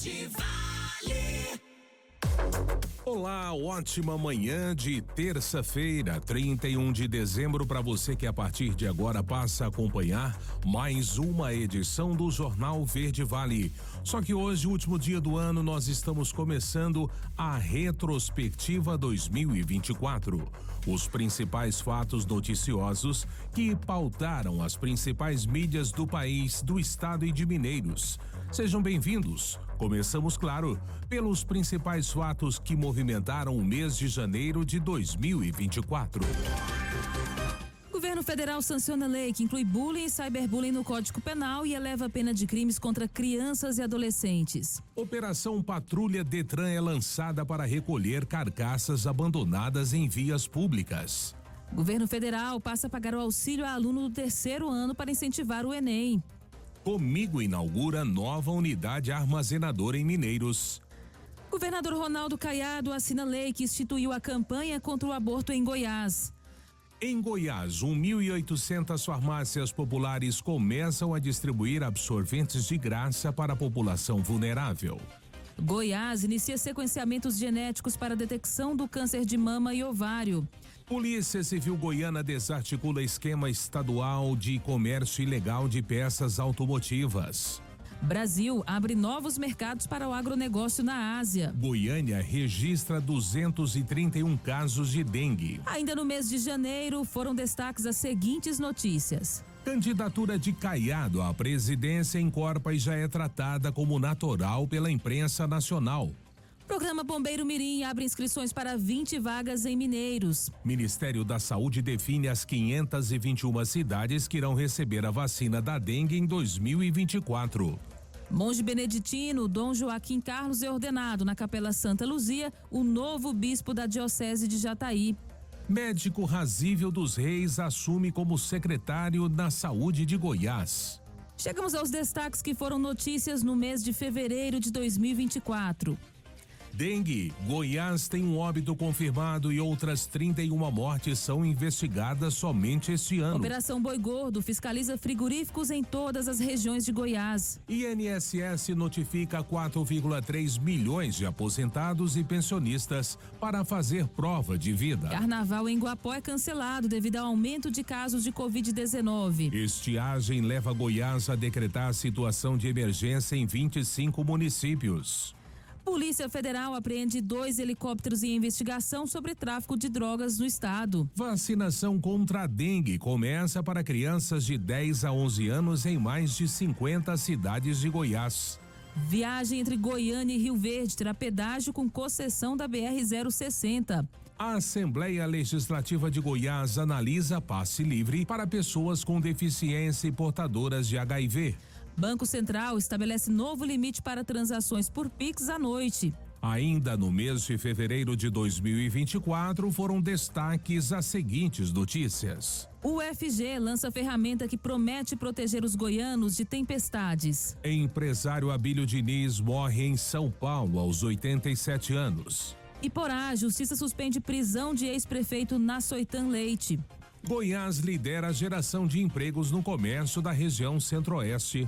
Verde Vale. Olá, ótima manhã de terça-feira, 31 de dezembro, para você que a partir de agora passa a acompanhar mais uma edição do Jornal Verde Vale. Só que hoje, último dia do ano, nós estamos começando a retrospectiva 2024. Os principais fatos noticiosos que pautaram as principais mídias do país, do estado e de Mineiros. Sejam bem-vindos. Começamos, claro, pelos principais fatos que movimentaram o mês de janeiro de 2024. O governo federal sanciona lei que inclui bullying e cyberbullying no Código Penal e eleva a pena de crimes contra crianças e adolescentes. Operação Patrulha Detran é lançada para recolher carcaças abandonadas em vias públicas. O governo federal passa a pagar o auxílio a aluno do terceiro ano para incentivar o Enem. Comigo inaugura nova unidade armazenadora em Mineiros. Governador Ronaldo Caiado assina lei que instituiu a campanha contra o aborto em Goiás. Em Goiás, 1.800 farmácias populares começam a distribuir absorventes de graça para a população vulnerável. Goiás inicia sequenciamentos genéticos para a detecção do câncer de mama e ovário. Polícia Civil Goiana desarticula esquema estadual de comércio ilegal de peças automotivas. Brasil abre novos mercados para o agronegócio na Ásia. Goiânia registra 231 casos de dengue. Ainda no mês de janeiro, foram destaques as seguintes notícias. Candidatura de Caiado à presidência em Corpa e já é tratada como natural pela imprensa nacional. Programa Bombeiro Mirim abre inscrições para 20 vagas em Mineiros. Ministério da Saúde define as 521 cidades que irão receber a vacina da dengue em 2024. Monge beneditino Dom Joaquim Carlos é ordenado na Capela Santa Luzia o novo bispo da Diocese de Jataí. Médico Razível dos Reis assume como secretário da Saúde de Goiás. Chegamos aos destaques que foram notícias no mês de fevereiro de 2024. Dengue. Goiás tem um óbito confirmado e outras 31 mortes são investigadas somente este ano. Operação Boi Gordo fiscaliza frigoríficos em todas as regiões de Goiás. INSS notifica 4,3 milhões de aposentados e pensionistas para fazer prova de vida. Carnaval em Guapó é cancelado devido ao aumento de casos de Covid-19. Estiagem leva Goiás a decretar situação de emergência em 25 municípios. Polícia Federal apreende 2 helicópteros em investigação sobre tráfico de drogas no estado. Vacinação contra a dengue começa para crianças de 10 a 11 anos em mais de 50 cidades de Goiás. Viagem entre Goiânia e Rio Verde terá pedágio com concessão da BR-060. A Assembleia Legislativa de Goiás analisa passe livre para pessoas com deficiência e portadoras de HIV. Banco Central estabelece novo limite para transações por Pix à noite. Ainda no mês de fevereiro de 2024, foram destaques as seguintes notícias. O UFG lança ferramenta que promete proteger os goianos de tempestades. Empresário Abílio Diniz morre em São Paulo aos 87 anos. Iporá, Justiça suspende prisão de ex-prefeito Nassoitan Leite. Goiás lidera a geração de empregos no comércio da região Centro-Oeste.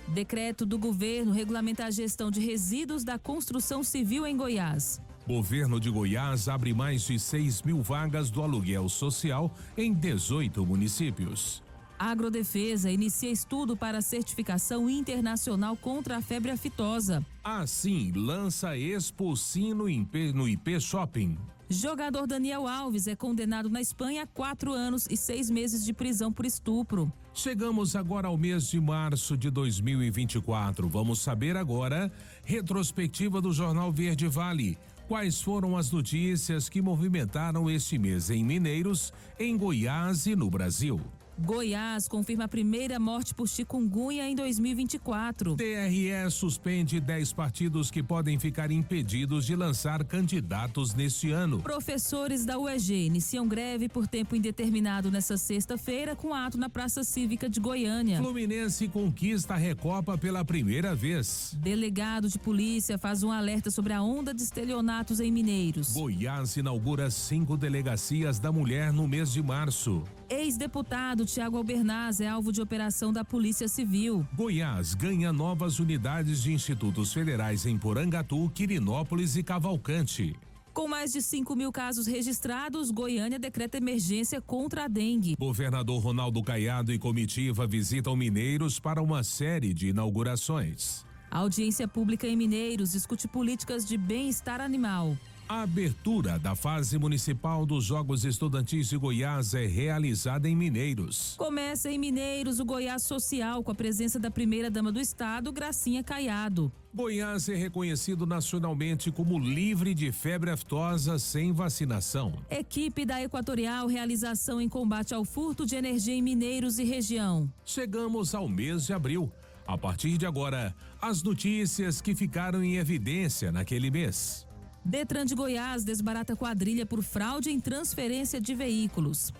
Decreto do governo regulamenta a gestão de resíduos da construção civil em Goiás. Governo de Goiás abre mais de 6.000 vagas do aluguel social em 18 municípios. Agrodefesa inicia estudo para certificação internacional contra a febre aftosa. Assim, lança Expo Sino no IP Shopping. Jogador Daniel Alves é condenado na Espanha a 4 anos e 6 meses de prisão por estupro. Chegamos agora ao mês de março de 2024. Vamos saber agora, retrospectiva do Jornal Verde Vale. Quais foram as notícias que movimentaram este mês em Mineiros, em Goiás e no Brasil? Goiás confirma a primeira morte por chikungunya em 2024. TRE suspende 10 partidos que podem ficar impedidos de lançar candidatos neste ano. Professores da UEG iniciam greve por tempo indeterminado nesta sexta-feira com ato na Praça Cívica de Goiânia. Fluminense conquista a Recopa pela primeira vez. Delegado de polícia faz um alerta sobre a onda de estelionatos em Mineiros. Goiás inaugura 5 delegacias da mulher no mês de março. Ex-deputado Tiago Albernaz é alvo de operação da Polícia Civil. Goiás ganha novas unidades de institutos federais em Porangatu, Quirinópolis e Cavalcante. Com mais de 5.000 casos registrados, Goiânia decreta emergência contra a dengue. Governador Ronaldo Caiado e comitiva visitam Mineiros para uma série de inaugurações. A audiência pública em Mineiros discute políticas de bem-estar animal. A abertura da fase municipal dos Jogos Estudantis de Goiás é realizada em Mineiros. Começa em Mineiros o Goiás Social com a presença da primeira-dama do estado, Gracinha Caiado. Goiás é reconhecido nacionalmente como livre de febre aftosa sem vacinação. Equipe da Equatorial realização em combate ao furto de energia em Mineiros e região. Chegamos ao mês de abril. A partir de agora, as notícias que ficaram em evidência naquele mês. Detran de Goiás desbarata quadrilha por fraude em transferência de veículos.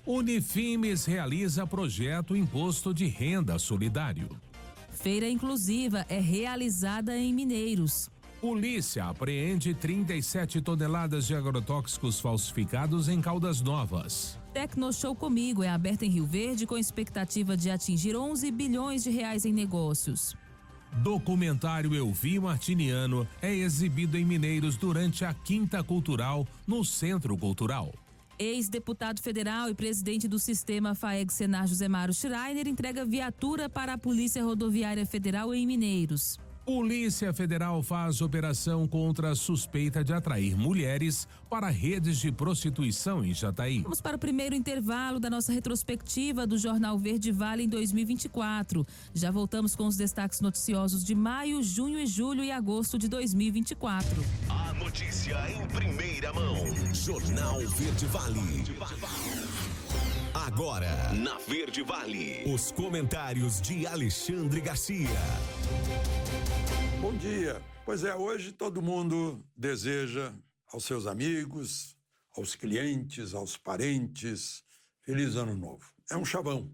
Unifimes realiza projeto Imposto de Renda Solidário. Feira inclusiva é realizada em Mineiros. Polícia apreende 37 toneladas de agrotóxicos falsificados em Caldas Novas. Tecnoshow Comigo é aberta em Rio Verde com expectativa de atingir 11 bilhões de reais em negócios. Documentário Eu Vi Martiniano é exibido em Mineiros durante a Quinta Cultural, no Centro Cultural. Ex-deputado federal e presidente do sistema FAEG-Senar José Mário Schreiner entrega viatura para a Polícia Rodoviária Federal em Mineiros. Polícia Federal faz operação contra a suspeita de atrair mulheres para redes de prostituição em Jataí. Vamos para o primeiro intervalo da nossa retrospectiva do Jornal Verde Vale em 2024. Já voltamos com os destaques noticiosos de maio, junho, julho e agosto de 2024. A notícia em primeira mão. Jornal Verde Vale. Agora, na Verde Vale, os comentários de Alexandre Garcia. Bom dia. Pois é, hoje todo mundo deseja aos seus amigos, aos clientes, aos parentes, feliz ano novo. É um chavão.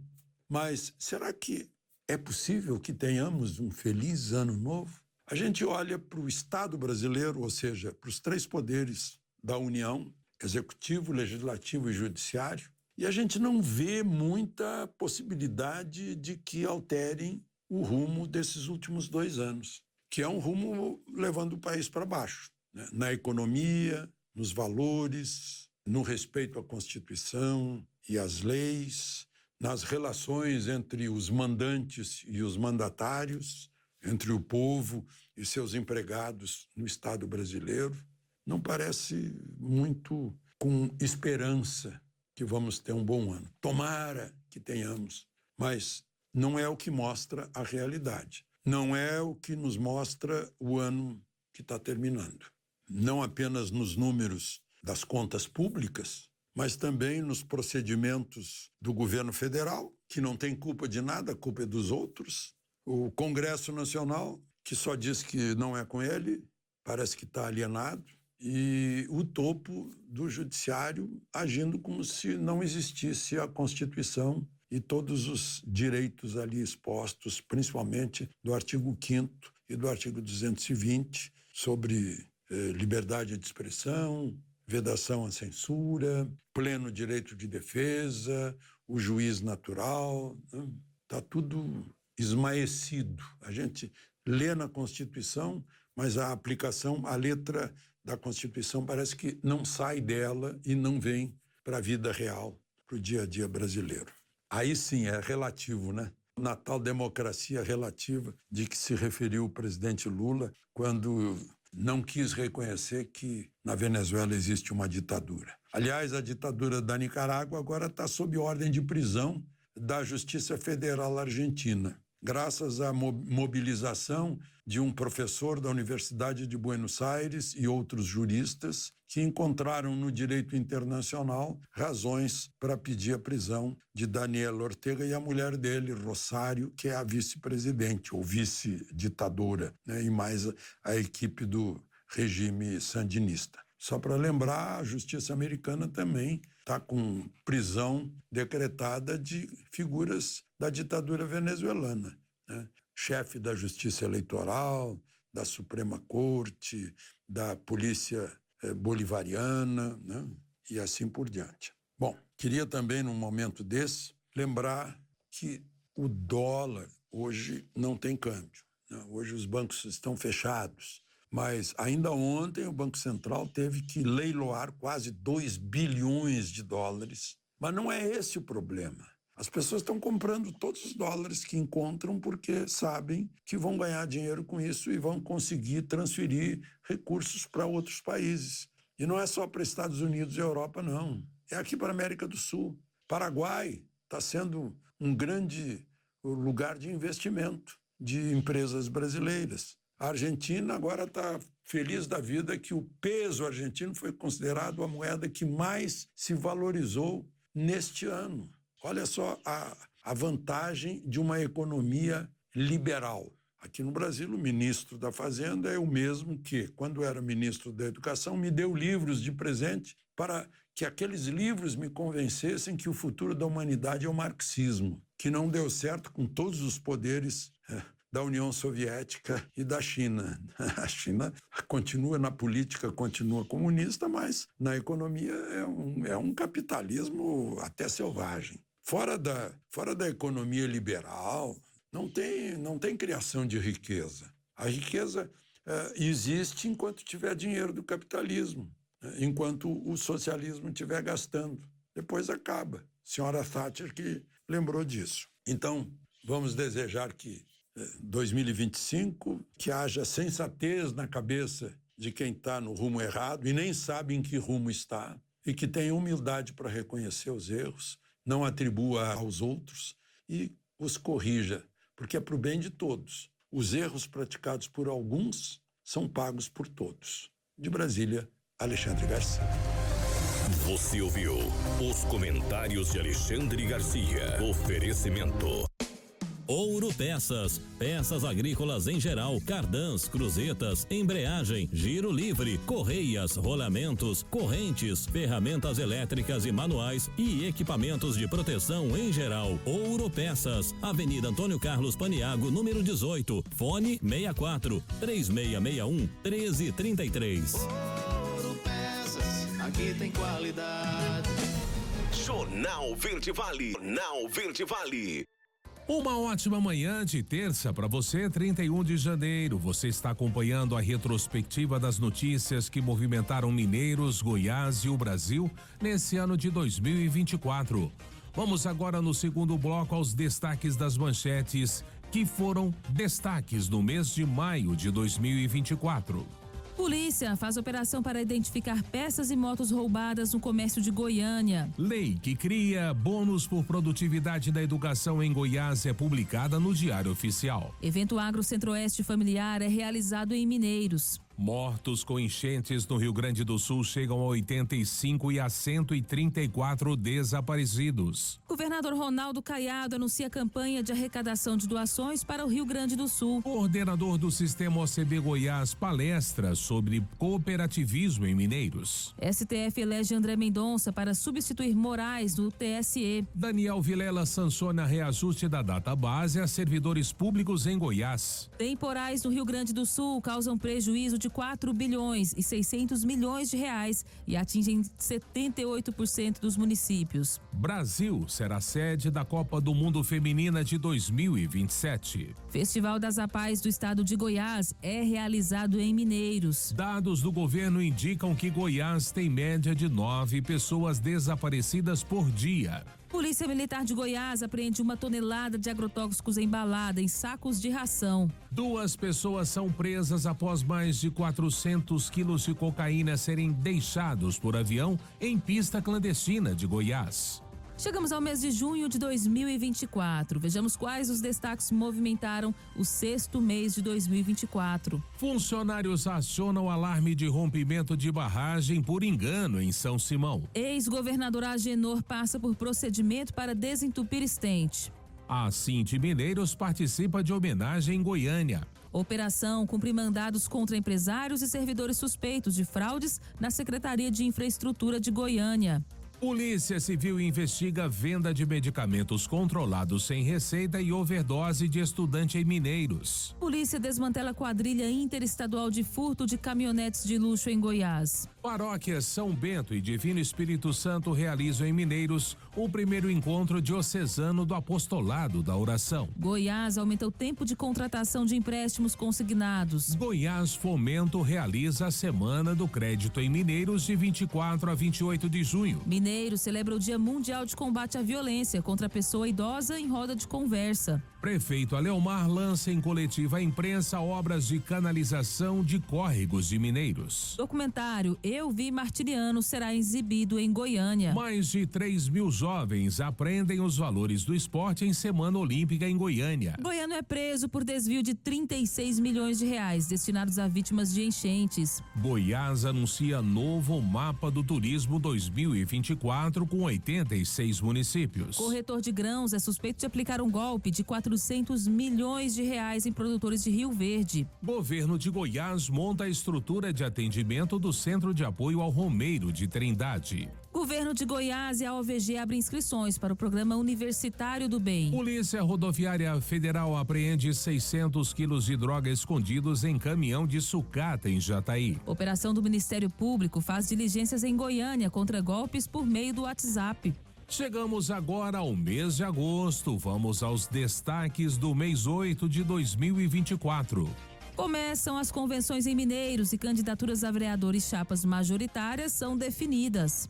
Mas será que é possível que tenhamos um feliz ano novo? A gente olha para o Estado brasileiro, ou seja, para os três poderes da União, Executivo, Legislativo e Judiciário, e a gente não vê muita possibilidade de que alterem o rumo desses últimos 2 anos, que é um rumo levando o país para baixo, né? Na economia, nos valores, no respeito à Constituição e às leis, nas relações entre os mandantes e os mandatários, entre o povo e seus empregados no Estado brasileiro. Não parece muito com esperança que vamos ter um bom ano. Tomara que tenhamos, mas não é o que mostra a realidade. Não é o que nos mostra o ano que está terminando. Não apenas nos números das contas públicas, mas também nos procedimentos do governo federal, que não tem culpa de nada, a culpa é dos outros. O Congresso Nacional, que só diz que não é com ele, parece que está alienado. E o topo do judiciário agindo como se não existisse a Constituição e todos os direitos ali expostos, principalmente do artigo 5º e do artigo 220, sobre liberdade de expressão, vedação à censura, pleno direito de defesa, o juiz natural. Está tudo esmaecido. A gente lê na Constituição, mas a aplicação, a letra da Constituição parece que não sai dela e não vem para a vida real, para o dia a dia brasileiro. Aí sim é relativo, né? Na tal democracia relativa de que se referiu o presidente Lula quando não quis reconhecer que na Venezuela existe uma ditadura. Aliás, a ditadura da Nicarágua agora está sob ordem de prisão da Justiça Federal Argentina, graças à mobilização de um professor da Universidade de Buenos Aires e outros juristas que encontraram no direito internacional razões para pedir a prisão de Daniel Ortega e a mulher dele, Rosário, que é a vice-presidente ou vice-ditadora, né? E mais a equipe do regime sandinista. Só para lembrar, a justiça americana também está com prisão decretada de figuras da ditadura venezuelana, né? Chefe da Justiça Eleitoral, da Suprema Corte, da Polícia Bolivariana, né? E assim por diante. Bom, queria também, num momento desse, lembrar que o dólar hoje não tem câmbio, né? Hoje os bancos estão fechados, mas ainda ontem o Banco Central teve que leiloar quase 2 bilhões de dólares. Mas não é esse o problema. As pessoas estão comprando todos os dólares que encontram porque sabem que vão ganhar dinheiro com isso e vão conseguir transferir recursos para outros países. E não é só para Estados Unidos e Europa, não. É aqui para a América do Sul. Paraguai está sendo um grande lugar de investimento de empresas brasileiras. A Argentina agora está feliz da vida que o peso argentino foi considerado a moeda que mais se valorizou neste ano. Olha só a vantagem de uma economia liberal. Aqui no Brasil, o ministro da Fazenda é o mesmo que, quando era ministro da Educação, me deu livros de presente para que aqueles livros me convencessem que o futuro da humanidade é o marxismo, que não deu certo com todos os poderes da União Soviética e da China. A China continua na política, continua comunista, mas na economia é um capitalismo até selvagem. Fora da economia liberal, não tem criação de riqueza. A riqueza existe enquanto tiver dinheiro do capitalismo, enquanto o socialismo estiver gastando. Depois acaba. Senhora Thatcher que lembrou disso. Então, vamos desejar que 2025, que haja sensatez na cabeça de quem está no rumo errado e nem sabe em que rumo está, e que tenha humildade para reconhecer os erros, não atribua aos outros e os corrija, porque é para o bem de todos. Os erros praticados por alguns são pagos por todos. De Brasília, Alexandre Garcia. Você ouviu os comentários de Alexandre Garcia. Oferecimento Ouro Peças, peças agrícolas em geral, cardãs, cruzetas, embreagem, giro livre, correias, rolamentos, correntes, ferramentas elétricas e manuais e equipamentos de proteção em geral. Ouro Peças, Avenida Antônio Carlos Paniago, número 18, fone 64 3661 1333. Ouro Peças, aqui tem qualidade. Jornal Verde Vale. Jornal Verde Vale. Uma ótima manhã de terça para você, 31 de janeiro. Você está acompanhando a retrospectiva das notícias que movimentaram Mineiros, Goiás e o Brasil nesse ano de 2024. Vamos agora no segundo bloco aos destaques das manchetes que foram destaques no mês de maio de 2024. Polícia faz operação para identificar peças e motos roubadas no comércio de Goiânia. Lei que cria bônus por produtividade da educação em Goiás é publicada no Diário Oficial. Evento Agro Centro-Oeste Familiar é realizado em Mineiros. Mortos com enchentes no Rio Grande do Sul chegam a 85 e a 134 desaparecidos. Governador Ronaldo Caiado anuncia campanha de arrecadação de doações para o Rio Grande do Sul. Coordenador do Sistema OCB Goiás palestra sobre cooperativismo em Mineiros. STF elege André Mendonça para substituir Moraes no TSE. Daniel Vilela sanciona reajuste da database a servidores públicos em Goiás. Temporais no Rio Grande do Sul causam prejuízo de 4 bilhões e 600 milhões de reais e atingem 78% dos municípios. Brasil será sede da Copa do Mundo Feminina de 2027. Festival das APAES do estado de Goiás é realizado em Mineiros. Dados do governo indicam que Goiás tem média de 9 pessoas desaparecidas por dia. Polícia Militar de Goiás apreende 1 tonelada de agrotóxicos embalada em sacos de ração. 2 pessoas são presas após mais de 400 quilos de cocaína serem deixados por avião em pista clandestina de Goiás. Chegamos ao mês de junho de 2024. Vejamos quais os destaques movimentaram o 6º mês de 2024. Funcionários acionam alarme de rompimento de barragem por engano em São Simão. Ex-governador Agenor passa por procedimento para desentupir estente. A Cinti Mineiros participa de homenagem em Goiânia. Operação cumpre mandados contra empresários e servidores suspeitos de fraudes na Secretaria de Infraestrutura de Goiânia. Polícia Civil investiga venda de medicamentos controlados sem receita e overdose de estudante em Mineiros. Polícia desmantela quadrilha interestadual de furto de caminhonetes de luxo em Goiás. Paróquias São Bento e Divino Espírito Santo realizam em Mineiros o primeiro encontro diocesano do apostolado da oração. Goiás aumenta o tempo de contratação de empréstimos consignados. Goiás Fomento realiza a Semana do Crédito em Mineiros de 24 a 28 de junho. Mineiro celebra o Dia Mundial de Combate à Violência contra a Pessoa Idosa em roda de conversa. Prefeito Aleomar lança em coletiva à imprensa obras de canalização de córregos de Mineiros. Documentário Eu Vi Martiriano será exibido em Goiânia. Mais de 3.000 jovens aprendem os valores do esporte em Semana Olímpica em Goiânia. Goiano é preso por desvio de 36 milhões de reais destinados a vítimas de enchentes. Goiás anuncia novo mapa do turismo 2024 com 86 municípios. Corretor de grãos é suspeito de aplicar um golpe de 400 milhões de reais em produtores de Rio Verde. Governo de Goiás monta a estrutura de atendimento do Centro de Apoio ao Romeiro de Trindade. Governo de Goiás e a OVG abrem inscrições para o Programa Universitário do Bem. Polícia Rodoviária Federal apreende 600 quilos de droga escondidos em caminhão de sucata em Jataí. Operação do Ministério Público faz diligências em Goiânia contra golpes por meio do WhatsApp. Chegamos agora ao mês de agosto. Vamos aos destaques do mês 8 de 2024. Começam as convenções em Mineiros e candidaturas a vereador e chapas majoritárias são definidas.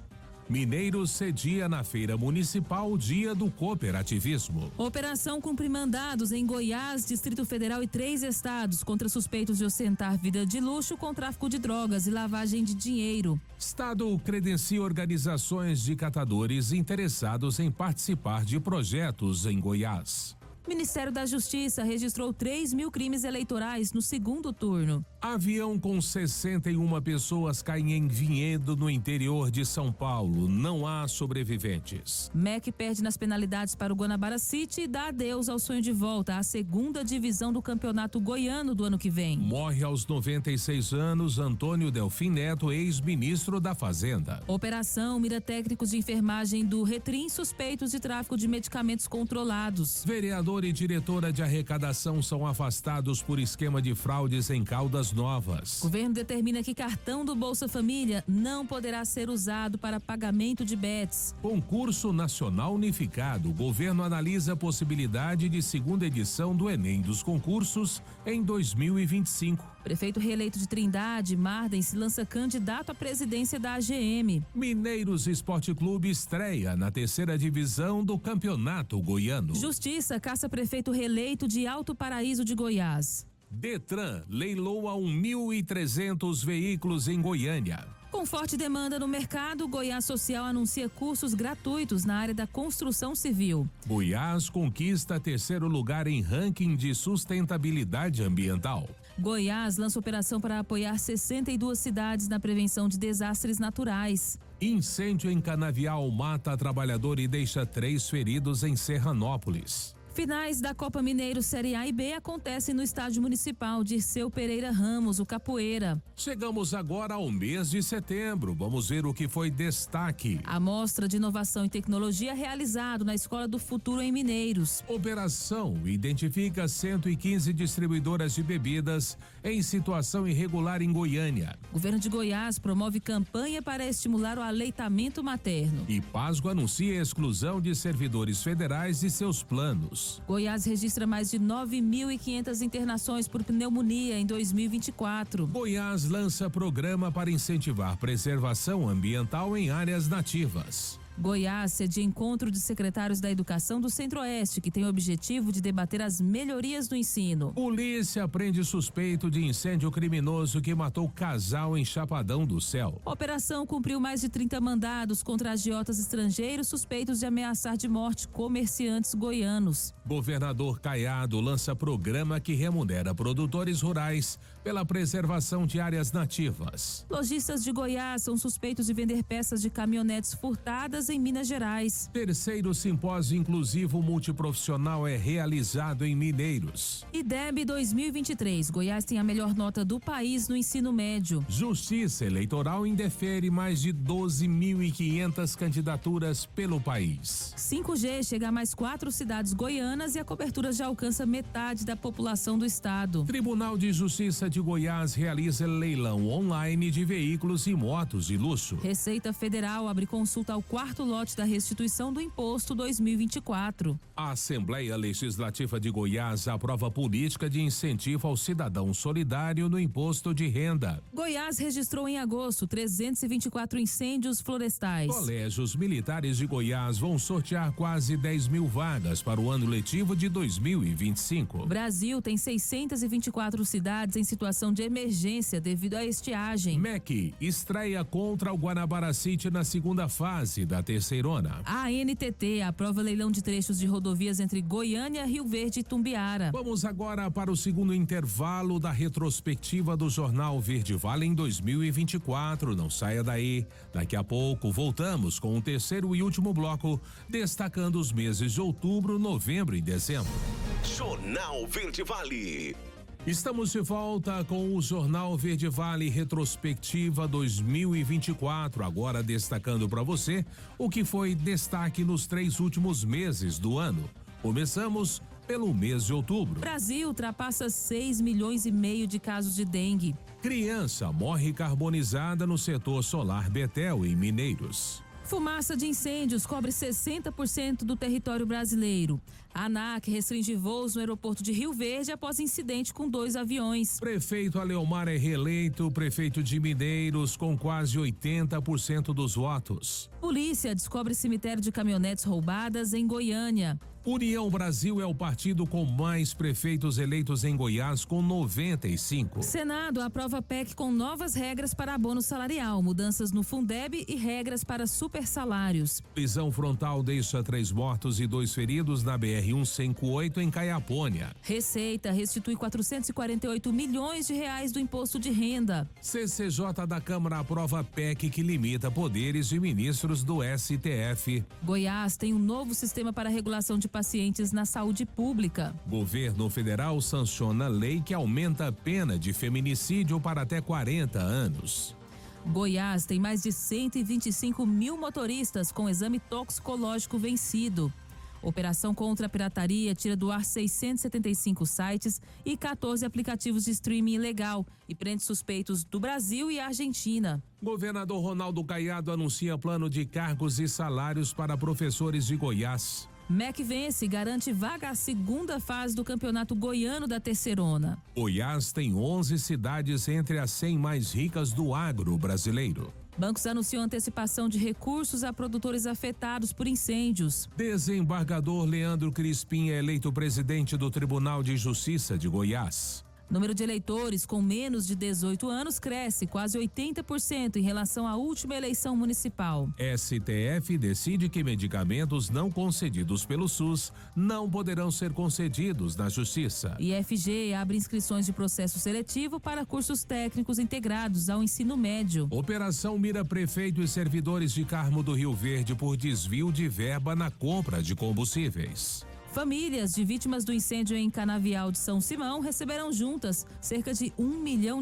Mineiros cedia na Feira Municipal o Dia do Cooperativismo. Operação cumpre mandados em Goiás, Distrito Federal e 3 estados contra suspeitos de ostentar vida de luxo com tráfico de drogas e lavagem de dinheiro. Estado credencia organizações de catadores interessados em participar de projetos em Goiás. Ministério da Justiça registrou 3.000 crimes eleitorais no segundo turno. Avião com 61 pessoas cai em Vinhedo, no interior de São Paulo. Não há sobreviventes. MEC perde nas penalidades para o Guanabara City e dá adeus ao sonho de volta à segunda divisão do Campeonato Goiano do ano que vem. Morre aos 96 anos Antônio Delfim Neto, ex-ministro da Fazenda. Operação mira técnicos de enfermagem do Retrim suspeitos de tráfico de medicamentos controlados. Vereador e diretora de arrecadação são afastados por esquema de fraudes em Caldas Novas. Governo determina que cartão do Bolsa Família não poderá ser usado para pagamento de bets. Concurso Nacional Unificado. O governo analisa a possibilidade de segunda edição do Enem dos concursos em 2025. Prefeito reeleito de Trindade, Marden, se lança candidato à presidência da AGM. Mineiros Esporte Clube estreia na 3ª divisão do Campeonato Goiano. Justiça caça prefeito reeleito de Alto Paraíso de Goiás. Detran leiloa 1.300 veículos em Goiânia. Com forte demanda no mercado, Goiás Social anuncia cursos gratuitos na área da construção civil. Goiás conquista 3º lugar em ranking de sustentabilidade ambiental. Goiás lança operação para apoiar 62 cidades na prevenção de desastres naturais. Incêndio em Canavial mata trabalhador e deixa 3 feridos em Serranópolis. Finais da Copa Mineiro Série A e B acontecem no Estádio Municipal Dirceu Pereira Ramos, o Capoeira. Chegamos agora ao mês de setembro. Vamos ver o que foi destaque. A mostra de inovação e tecnologia realizado na Escola do Futuro em Mineiros. Operação identifica 115 distribuidoras de bebidas em situação irregular em Goiânia. Governo de Goiás promove campanha para estimular o aleitamento materno. E Pasgo anuncia a exclusão de servidores federais de seus planos. Goiás registra mais de 9.500 internações por pneumonia em 2024. Goiás lança programa para incentivar preservação ambiental em áreas nativas. Goiás cedia encontro de secretários da Educação do Centro-Oeste, que tem o objetivo de debater as melhorias do ensino. Polícia prende suspeito de incêndio criminoso que matou casal em Chapadão do Céu. Operação cumpriu mais de 30 mandados contra agiotas estrangeiros suspeitos de ameaçar de morte comerciantes goianos. Governador Caiado lança programa que remunera produtores rurais pela preservação de áreas nativas. Lojistas de Goiás são suspeitos de vender peças de caminhonetes furtadas Canoas, em Minas Gerais. Terceiro simpósio inclusivo multiprofissional é realizado em Mineiros. IDEB 2023. Goiás tem a melhor nota do país no ensino médio. Justiça Eleitoral indefere mais de 12.500 candidaturas pelo país. 5G chega a mais 4 cidades goianas e a cobertura já alcança metade da população do estado. Tribunal de Justiça de Goiás realiza leilão online de veículos e motos de luxo. Receita Federal abre consulta ao 4º lote da restituição do imposto 2024. A Assembleia Legislativa de Goiás aprova política de incentivo ao cidadão solidário no imposto de renda. Goiás registrou em agosto 324 incêndios florestais. Colégios militares de Goiás vão sortear quase 10.000 vagas para o ano letivo de 2025. Brasil tem 624 cidades em situação de emergência devido à estiagem. MEC estreia contra o Guanabara City na segunda fase da terceirona. A ANTT aprova leilão de trechos de rodovias entre Goiânia, Rio Verde e Tumbiara. Vamos agora para o segundo intervalo da retrospectiva do Jornal Verde Vale em 2024. Não saia daí. Daqui a pouco voltamos com o terceiro e último bloco, destacando os meses de outubro, novembro e dezembro. Jornal Verde Vale. Estamos de volta com o Jornal Verde Vale Retrospectiva 2024, agora destacando para você o que foi destaque nos 3 últimos meses do ano. Começamos pelo mês de outubro. Brasil ultrapassa 6,5 milhões de casos de dengue. Criança morre carbonizada no setor solar Betel, em Mineiros. Fumaça de incêndios cobre 60% do território brasileiro. A ANAC restringe voos no aeroporto de Rio Verde após incidente com 2 aviões. Prefeito Aleomar é reeleito prefeito de Mineiros com quase 80% dos votos. Polícia descobre cemitério de caminhonetes roubadas em Goiânia. União Brasil é o partido com mais prefeitos eleitos em Goiás, com 95. Senado aprova PEC com novas regras para abono salarial, mudanças no Fundeb e regras para supersalários. Prisão frontal deixa 3 mortos e 2 feridos na BR-158 em Caiapônia. Receita restitui 448 milhões de reais do imposto de renda. CCJ da Câmara aprova PEC que limita poderes de ministros do STF. Goiás tem um novo sistema para regulação de pacientes na saúde pública. Governo federal sanciona lei que aumenta a pena de feminicídio para até 40 anos. Goiás tem mais de 125 mil motoristas com exame toxicológico vencido. Operação contra a pirataria tira do ar 675 sites e 14 aplicativos de streaming ilegal e prende suspeitos do Brasil e Argentina. Governador Ronaldo Caiado anuncia plano de cargos e salários para professores de Goiás. MEC vence e garante vaga à segunda fase do Campeonato Goiano da Terceirona. Goiás tem 11 cidades entre as 100 mais ricas do agro brasileiro. Bancos anunciam antecipação de recursos a produtores afetados por incêndios. Desembargador Leandro Crispim é eleito presidente do Tribunal de Justiça de Goiás. Número de eleitores com menos de 18 anos cresce quase 80% em relação à última eleição municipal. STF decide que medicamentos não concedidos pelo SUS não poderão ser concedidos na Justiça. IFG abre inscrições de processo seletivo para cursos técnicos integrados ao ensino médio. Operação mira prefeito e servidores de Carmo do Rio Verde por desvio de verba na compra de combustíveis. Famílias de vítimas do incêndio em Canavial de São Simão receberão juntas cerca de R$1 milhão.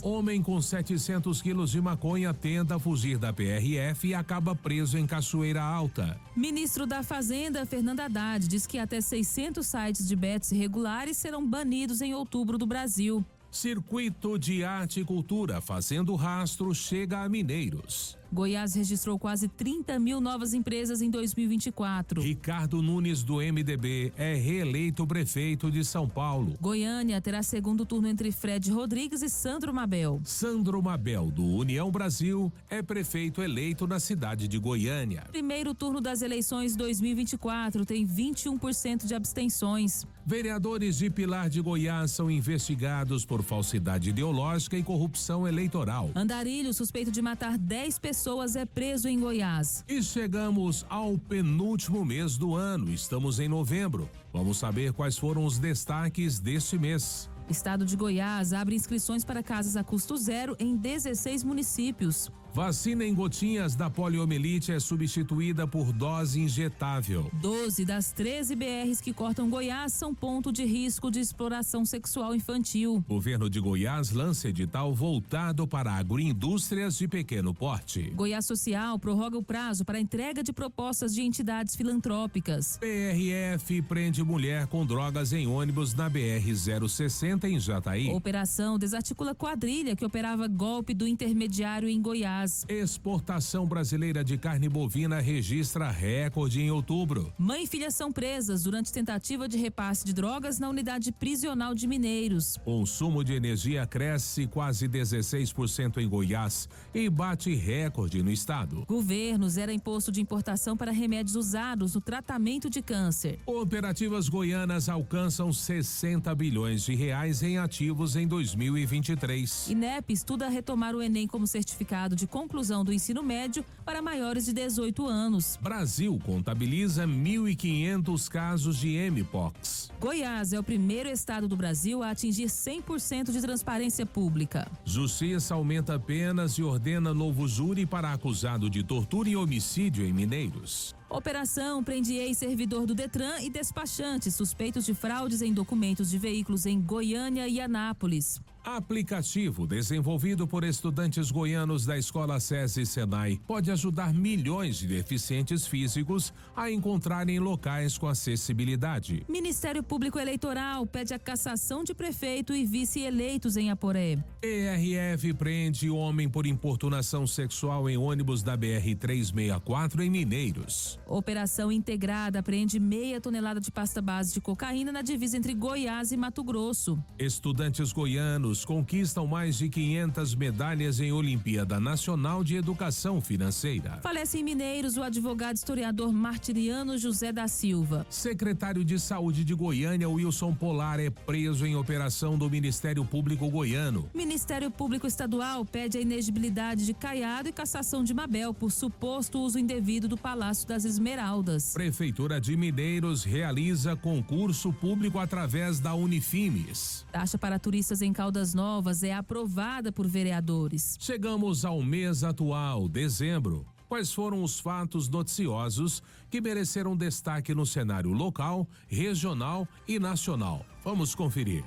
Homem com 700 quilos de maconha tenta fugir da PRF e acaba preso em Cachoeira Alta. Ministro da Fazenda, Fernando Haddad, diz que até 600 sites de bets irregulares serão banidos em outubro do Brasil. Circuito de Arte e Cultura Fazendo Rastro chega a Mineiros. Goiás registrou quase 30 mil novas empresas em 2024. Ricardo Nunes, do MDB, é reeleito prefeito de São Paulo. Goiânia terá segundo turno entre Fred Rodrigues e Sandro Mabel. Sandro Mabel, do União Brasil, é prefeito eleito na cidade de Goiânia. Primeiro turno das eleições 2024 tem 21% de abstenções. Vereadores de Pilar de Goiás são investigados por falsidade ideológica e corrupção eleitoral. Andarilho, suspeito de matar 10 pessoas, é preso em Goiás. E chegamos ao penúltimo mês do ano. Estamos em novembro. Vamos saber quais foram os destaques deste mês. Estado de Goiás abre inscrições para casas a custo zero em 16 municípios. Vacina em gotinhas da poliomielite é substituída por dose injetável. 12 das 13 BRs que cortam Goiás são ponto de risco de exploração sexual infantil. Governo de Goiás lança edital voltado para agroindústrias de pequeno porte. Goiás Social prorroga o prazo para entrega de propostas de entidades filantrópicas. PRF prende mulher com drogas em ônibus na BR-060 em Jataí. Operação desarticula quadrilha que operava golpe do intermediário em Goiás. Exportação brasileira de carne bovina registra recorde em outubro. Mãe e filha são presas durante tentativa de repasse de drogas na unidade prisional de Mineiros. Consumo de energia cresce quase 16% em Goiás e bate recorde no estado. Governo zera imposto de importação para remédios usados no tratamento de câncer. Operativas goianas alcançam 60 bilhões de reais em ativos em 2023. INEP estuda retomar o Enem como certificado de conclusão do ensino médio para maiores de 18 anos. Brasil contabiliza 1.500 casos de Mpox. Goiás é o primeiro estado do Brasil a atingir 100% de transparência pública. Justiça aumenta penas e ordena novo júri para acusado de tortura e homicídio em Mineiros. Operação prende ex-servidor do Detran e despachantes suspeitos de fraudes em documentos de veículos em Goiânia e Anápolis. Aplicativo desenvolvido por estudantes goianos da Escola SESI Senai pode ajudar milhões de deficientes físicos a encontrarem locais com acessibilidade. Ministério Público Eleitoral pede a cassação de prefeito e vice eleitos em Aporé. PRF prende homem por importunação sexual em ônibus da BR-364 em Mineiros. Operação integrada prende meia tonelada de pasta base de cocaína na divisa entre Goiás e Mato Grosso. Estudantes goianos conquistam mais de 500 medalhas em Olimpíada Nacional de Educação Financeira. Falece em Mineiros o advogado historiador Martiriano José da Silva. Secretário de Saúde de Goiânia, Wilson Polar, é preso em operação do Ministério Público Goiano. Ministério Público Estadual pede a inegibilidade de Caiado e cassação de Mabel por suposto uso indevido do Palácio das Esmeraldas. Prefeitura de Mineiros realiza concurso público através da Unifimes. Taxa para turistas em Caldas Novas é aprovada por vereadores. Chegamos ao mês atual, dezembro. Quais foram os fatos noticiosos que mereceram destaque no cenário local, regional e nacional? Vamos conferir.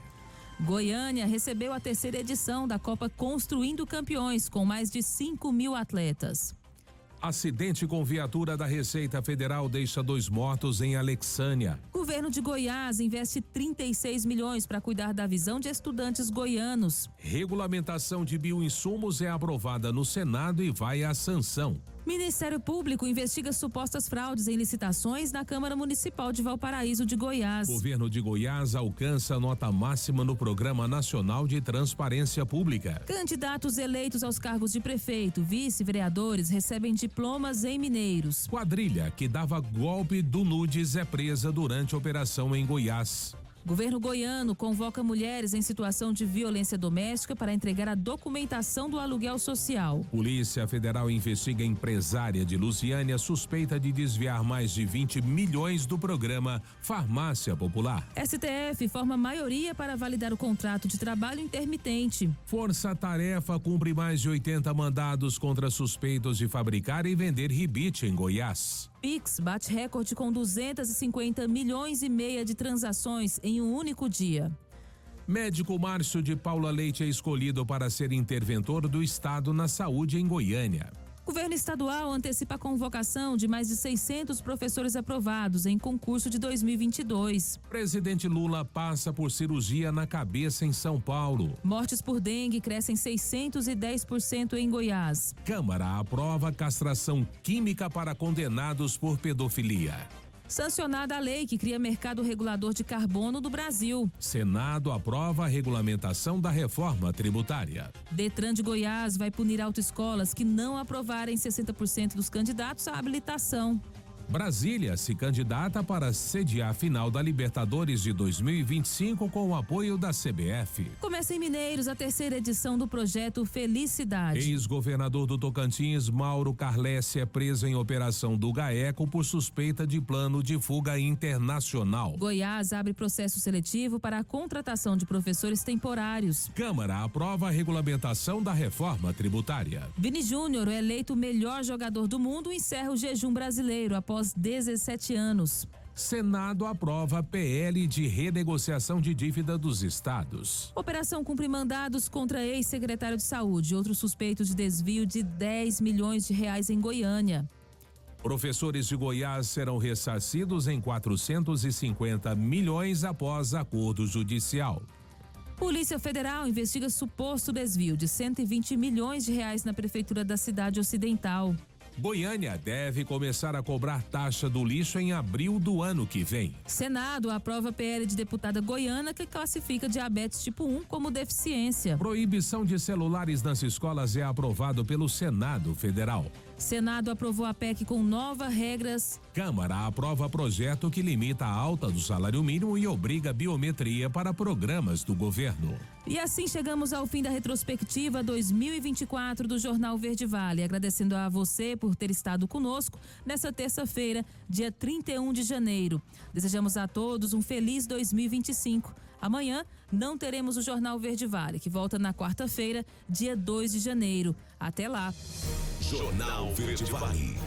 Goiânia recebeu a terceira edição da Copa Construindo Campeões, com mais de 5.000 atletas. Acidente com viatura da Receita Federal deixa 2 mortos em Alexânia. Governo de Goiás investe 36 milhões para cuidar da visão de estudantes goianos. Regulamentação de bioinsumos é aprovada no Senado e vai à sanção. Ministério Público investiga supostas fraudes em licitações na Câmara Municipal de Valparaíso de Goiás. Governo de Goiás alcança nota máxima no Programa Nacional de Transparência Pública. Candidatos eleitos aos cargos de prefeito, vice-vereadores recebem diplomas em Mineiros. Quadrilha que dava golpe do Nudes é presa durante a operação em Goiás. Governo goiano convoca mulheres em situação de violência doméstica para entregar a documentação do aluguel social. Polícia Federal investiga empresária de Lusiânia suspeita de desviar mais de 20 milhões do programa Farmácia Popular. STF forma maioria para validar o contrato de trabalho intermitente. Força Tarefa cumpre mais de 80 mandados contra suspeitos de fabricar e vender ribite em Goiás. Pix bate recorde com 250 milhões e meia de transações em um único dia. Médico Márcio de Paula Leite é escolhido para ser interventor do Estado na saúde em Goiânia. Governo estadual antecipa a convocação de mais de 600 professores aprovados em concurso de 2022. Presidente Lula passa por cirurgia na cabeça em São Paulo. Mortes por dengue crescem 610% em Goiás. Câmara aprova castração química para condenados por pedofilia. Sancionada a lei que cria mercado regulador de carbono do Brasil. Senado aprova a regulamentação da reforma tributária. Detran de Goiás vai punir autoescolas que não aprovarem 60% dos candidatos à habilitação. Brasília se candidata para sediar a final da Libertadores de 2025 com o apoio da CBF. Começa em Mineiros a terceira edição do projeto Felicidade. Ex-governador do Tocantins, Mauro Carlesse, é preso em operação do GAECO por suspeita de plano de fuga internacional. Goiás abre processo seletivo para a contratação de professores temporários. Câmara aprova a regulamentação da reforma tributária. Vini Júnior, eleito o melhor jogador do mundo, encerra o jejum brasileiro após 17 anos. Senado aprova PL de renegociação de dívida dos estados. Operação cumpre mandados contra ex-secretário de Saúde, outro suspeito de desvio de 10 milhões de reais em Goiânia. Professores de Goiás serão ressarcidos em 450 milhões após acordo judicial. Polícia Federal investiga suposto desvio de 120 milhões de reais na prefeitura da cidade ocidental. Goiânia deve começar a cobrar taxa do lixo em abril do ano que vem. Senado aprova PL de deputada goiana que classifica diabetes tipo 1 como deficiência. Proibição de celulares nas escolas é aprovado pelo Senado Federal. Senado aprovou a PEC com novas regras. Câmara aprova projeto que limita a alta do salário mínimo e obriga biometria para programas do governo. E assim chegamos ao fim da retrospectiva 2024 do Jornal Verde Vale. Agradecendo a você por ter estado conosco nessa terça-feira, dia 31 de janeiro. Desejamos a todos um feliz 2025. Amanhã não teremos o Jornal Verde Vale, que volta na quarta-feira, dia 2 de janeiro. Até lá. Jornal Verde Vale.